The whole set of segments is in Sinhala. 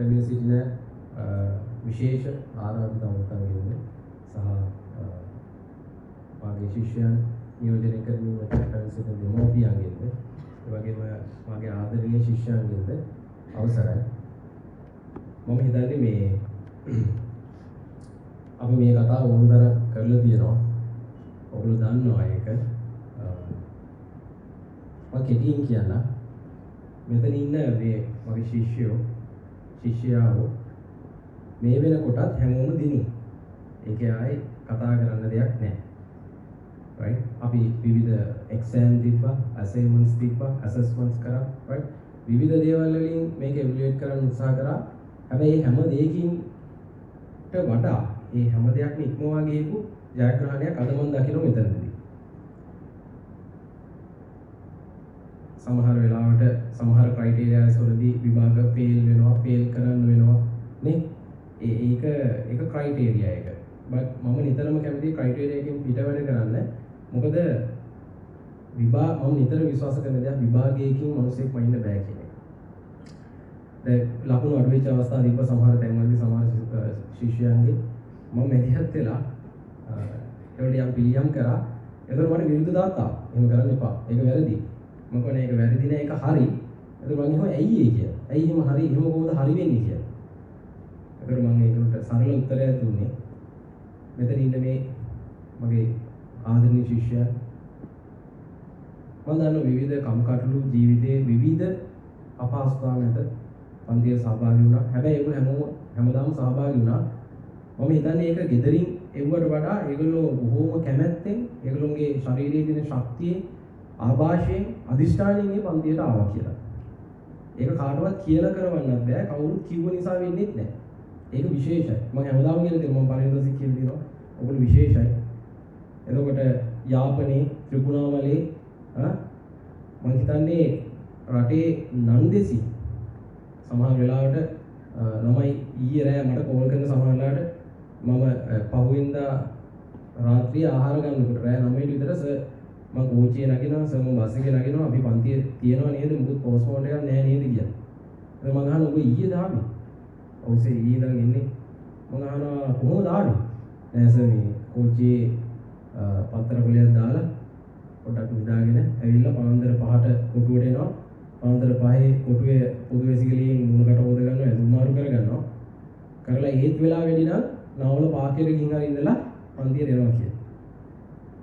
පැමිණ සිටින විශේෂ ආරාධිත අමුත්තන්ගෙන්ද සහ මාගේ ශිෂ්‍යයන් නියෝජනය කරමින් පැමිණ සිටින දෙමව්පියන්ගෙන්ද ඒ වගේම මාගේ ආදරණීය ශිෂ්‍යයන්ගෙන්ද අවසරයි. මම හිතන්නේ මේ අපි මේ කතාව වුණතර කරලා තියෙනවා. ඔයගොල්ලෝ දන්නවා ඒක. මම කෙටියෙන් කියන්න මෙතන ඉන්න මේ මගේ ශිෂ්‍යයාවෝ මේ වෙනකොටත් හැමෝම දිනු. ඒකේ ආයේ කතා කරන්න දෙයක් නැහැ. right? අපි විවිධ exam තිබ්බා, assignments තිබ්බා, assessments කරා, right? විවිධ දේවල් වලින් මේක evaluate කරන්න උත්සාහ කරා. හැබැයි හැම දෙයකින්ට වඩා මේ හැම දෙයක්ම ඉක්මවා ගියපු ජයග්‍රහණයක් අද මම දකිනවා මෙතනදී. සමහර වෙලාවට සමහර ක්‍රයිටීරියාස් වලදී විභාග ෆේල් වෙනවා, ෆේල් කරන්න වෙනවා නේ. ඒක ක්‍රයිටීරියා එක. මම නිතරම කැමති ක්‍රයිටීරියා එකකින් පිට වැඩ කරන්න. මොකද මම නිතර විශ්වාස කරන දෙයක් විභාගයකින් මිනිස්සෙක් වයින්න බෑ කියන එක. දැන් ලකුණු අඩු වෙච්ච අවස්ථා තිබ්බ සමහර තැන්වලදී සමහර ශිෂ්‍යයන්ගේ මම මැදිහත් වෙලා ඒවලට යම් පිළියම් කරා. ඒතර මට විරුද්ධතාවක් ආවා. එහෙම කරන්න එපා. ඒක වැරදි. මම කියන්නේ ඒක වැරදි නෑ, ඒක හරි. ඒතර මම එහෙම ඇයි ඒ කියලා. ඇයි එහෙම හරි? එහෙම කොහොමද හරි වෙන්නේ කියලා. ඒතර මම ඒකට සරල උත්තරයක් දුන්නේ. මෙතන ඉන්න මේ මගේ ආදරණීය ශිෂ්‍යයා මම දන්න විවිධ කම්කටොළු ජීවිතයේ විවිධ අපහසුතා නැත පන්තියේ සහභාගී වුණා. හැබැයි ඒගොල්ලෝ හැමදාම සහභාගී වුණා. මම හිතන්නේ ඒක gederin එව්වට වඩා ඒගොල්ලෝ බොහෝම කැමැත්තෙන් ඒගොල්ලෝගේ ශරීරයේ තියෙන ශක්තිය ආభాෂයෙන් අදිෂ්ඨානයෙන් මේ පන්තියට ආවා කියලා. ඒක කාටවත් කියලා කරවන්නත් බෑ. කවුරුත් කිව්ව නිසා වෙන්නේ නැහැ. ඒක විශේෂයි. මම හැමදාම කියලා තියෙනවා. මම පරිවර්තසික කියලා තියෙනවා. ඔයගොල්ලෝ විශේෂයි. එතකොට යාපනයේ ත්‍රිකුණාමලයේ මම හිතන්නේ රටේ නන්දෙසි සමහර වෙලාවට ළමයි ඊයේ රෑ මට කෝල් කරන සමහර වෙලාවට මම පහුවෙන්දා රාත්‍රියේ ආහාර ගන්නකොට රෑ 9ට විතර සර් මම කෝච්චියේ නගිනවා සර් මම බස් එකේ නගිනවා අපි පන්තියේ තියනවා නේද මොකද පෝස්ට්මෝර්ටම් එකක් නැහැ නේද කියලා. මම අහනවා ඔබ ඊයේ දාන්නේ. ඔව් සර් ඊයේ දාගෙන ඉන්නේ. මම අහනවා කොහොමද ආවේ? නෑ සර් මේ කෝච්චියේ පත්තර කොලියක් දාලා පොඩ්ඩක් නිදාගෙන ඇවිල්ලා පාන්දර 5ට කොටුවට එනවා. පාන්දර 5 කොටුවේ පොදු වැසිකිළියෙන් මුණකට හොද ගන්නවා, ඇඳුම්මාරු කර ගන්නවා. කරලා ඒත් වෙලා වැඩි නම් නාවල පාකේට ගිහින් හරි ඉඳලා පන්තියට එනවා කියලා.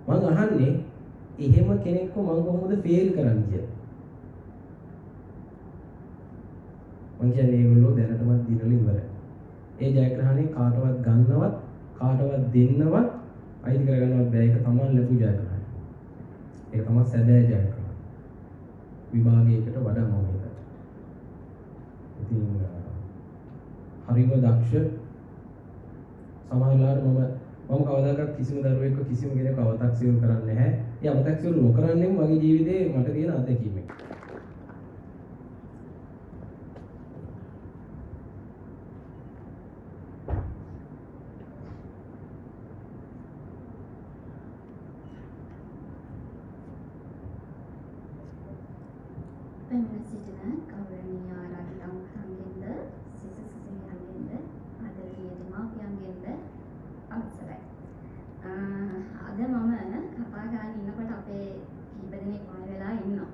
මං අහන්නේ එහෙම කෙනෙක්ව මං කොහොමද ෆේල් කරන්නේ කියලා. මං කියන්නේ ඒගොල්ලෝ දැනටමත් දිනලා ඉවරයි. ඒ ජයග්‍රහණය කාටවත් ගන්නවත් කාටවත් දෙන්නවත් අයිති කරගන්නවත් බෑ. ඒක තමයි ලැබු ජයග්‍රහණය. ඒක තමයි සැබෑ ජයග්‍රහණය. විභාගයකට වඩා මම හිතන්නේ. ඉතින් හරිම දක්ෂ සමහර වෙලාවට මම කවදාකවත් කිසිම දරුවෙක්ව කිසිම කෙනෙක්ව අව탁සිරු කරන්නේ නැහැ. ඒ අව탁සිරු නොකරන්නේ මගේ ජීවිතේ මට තියෙන අත්දැකීම එක. පැමිණ සිටින ගෞරවනීය ආරාධිත අමුත්තන්ගෙන්ද සිසුසිසිනියන්ගෙන්ද ආදරණීය දෙමාපියන්ගෙන්ද අවසරයි. අද මම කතා කරගෙන ඉන්නකොට අපේ කීප දෙනෙක් වань වෙලා ඉන්නවා.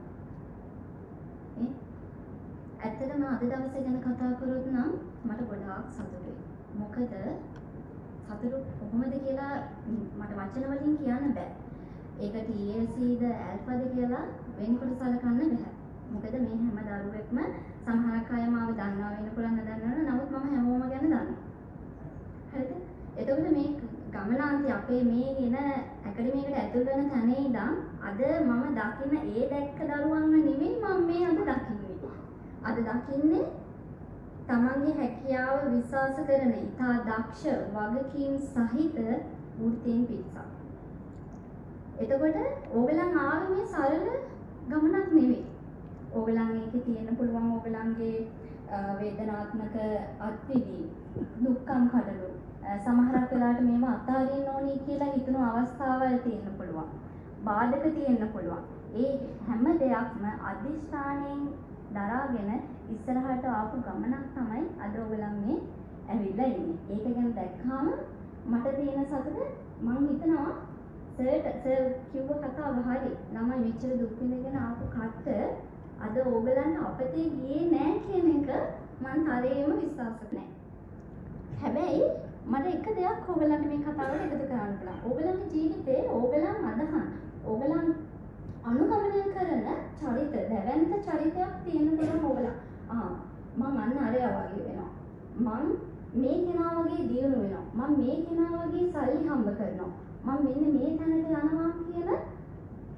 ඇත්තටම අද දවසේ ගැන කතා කරොත් නම් මට ගොඩාක් සතුටුයි. මොකද සතුටු කොහොමද කියලා මට වචන වලින් කියන්න බෑ. ඒක TLCද ඇල්ෆාද කියලා වෙනකොට සලකන්න බෑ. මොකද මේ හැම දරුවෙක්ම සමහරක් අය මාව දන්නවා වෙන්න පුළුවන් නැදන්නව. නමුත් මම හැමෝම ගැන දන්නවා. හරිද? එතකොට මේ ගමනාන්තය අපේ මේ එන ඇකඩමියකට ඇතුල් වෙන තැන ඉඳන් අද මම දකින ඒ දැක්ක දරුවන්ව නෙමෙයි මම මේ අද දකින්නේ. අද දකින්නේ තමන්ගේ හැකියාව විශ්වාස කරන ඉතා දක්ෂ වගකීම් සහිත වෘත්තීන් පිරිසක්. එතකොට ඕගලන් ආවේ මේ සරල ගමනක් නෙවෙයි. ඕගලන් ඒකේ තියෙන්න පුළුවන් ඕගලන්ගේ වේදනාත්මක අත්විඳීම්, දුක්ඛම් කඩලු, සමහරක් වෙලාවට මේවා අත්හරින්න ඕනි කියලා හිතන අවස්ථාවල් තියෙන්න පුළුවන්. බාධක තියෙන්න පුළුවන්. ඒ හැම දෙයක්ම අදිෂ්ඨානයෙන් දරාගෙන ඉස්සරහට ආපු ගමනක් තමයි අද ඔයගොල්ලන් මේ ඇවිල්ලා ඉන්නේ. ඒක ගැන දැක්කාම මට තියෙන සතුට මම හිතනවා සර් කිව්ව කතාව හරි. ළමයි මෙච්චර දුක් විඳගෙන ආපු කට අද ඕගලන්ට අපතේ ගියේ නෑ කියන එක මම තරයේම විශ්වාස නැහැ. හැබැයි මට එක දෙයක් ඕගලන්ට මේ කතාවට එකතු කරන්න පුළුවන්. ඕගලන්ගේ ජීවිතේ ඕගලන් අදහන ඕගලන් අනුගමනය කරන චරිත දැවැන්ත චරිතයක් තියෙන පුළුවන් ඕගලන්. මම අන්න අරයා වගේ වෙනවා. මම මේ කෙනා වගේ දියුණු වෙනවා. මම මේ කෙනා වගේ සල්ලි හම්බ කරනවා. මම මෙන්න මේ තැනට යනවා කියන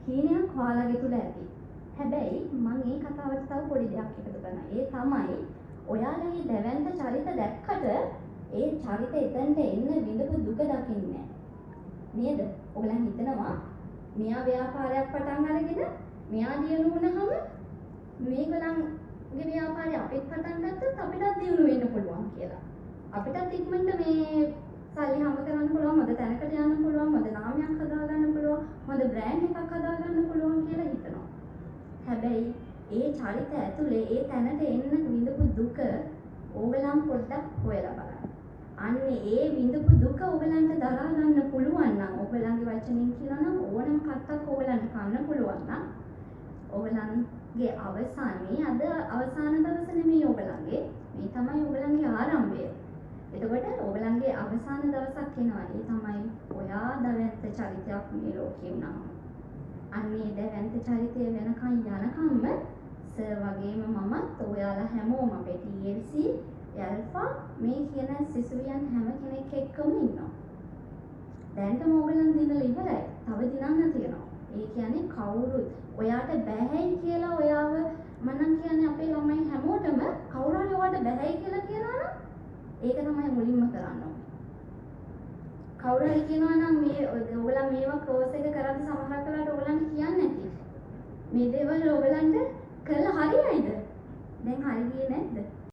හීනයක් ඔයාලගේ තුල ඇති. හැබැයි මම මේ කතාවට තව පොඩි දෙයක් එකතු කරනවා. ඒ තමයි ඔයාලා මේ දැවැන්ත චරිත දැක්කට ඒ චරිත එතනට එන්න විඳපු දුක දකින්නේ නේද? ඔයගලන් හිතනවා මෙයා ව්‍යාපාරයක් පටන් අරගෙන මෙයා දියුණු වුණාම මේගොල්ලන්ගේ ව්‍යාපාරය අපිත් පටන් ගත්තොත් අපිටත් දියුණු වෙන්න පුළුවන් කියලා. අපිටත් ඉක්මනට මේ සල්ලි හම්බ කරන්න පුළුවන්, හොඳ තැනකට යන්න පුළුවන්, හොඳ නාමයක් හදාගන්න පුළුවන්, හොඳ බ්‍රෑන්ඩ් එකක් හදාගන්න පුළුවන් කියලා හිතනවා. හැබැයි ඒ චරිත ඇතුලේ ඒ තැනට එන්න විඳපු දුක ඕගලන් පොඩ්ඩක් හොයලා බලන්න. අන්නේ ඒ විඳපු දුක ඕගලන්ට දරා ගන්න පුළුවන් නම්, ඕගලන්ගේ වචනෙන් කියනවා නම් ඕනම කත්තක් ඕගලන්ට කන්න පුළුවන් නම් ඕගලන්ගේ අවසානයේ අද අවසාන දවස නෙමෙයි ඕගලන්ගේ, මේ තමයි ඕගලන්ගේ ආරම්භය. එතකොට ඕගලන්ගේ අවසාන දවසක් එනවා. ඒ තමයි ඔයා දැවැන්ත චරිතයක් මේ ලෝකේ වුණාම. අන්නේ දැවැන්ත චරිතය වෙනකන් යනකම්ම සර් වගේම මමත් ඔයාලා හැමෝම අපේ TLC ඇල්ෆා මේ කියන සිසුවියන් හැම කෙනෙක් එක්කම ඉන්නවා. දැන්ටම ඕගලන් දිනලා ඉවරයි. තව දිනන්න තියෙනවා. ඒ කියන්නේ කවුරුත් ඔයාට බැහැයි කියලා ඔයාව මනම් කියන්නේ අපේ ළමයි හැමෝටම කවුරු හරි ඔයාට බැහැයි කියලා කියනවා නම් ඒක තමයි මුලින්ම කරන්න ඕනේ. කවුරු හරි කියනවා නම් මේ ඔයගොල්ලන් මේවා ක්‍රෝස් එක කරද්දි සමහර කලාට ඔයගලන්ට කියන්නේ නැති. මේ දේවල් ඔයගලන්ට කළා හරියයිද? දැන් හරි ගියේ නැද්ද?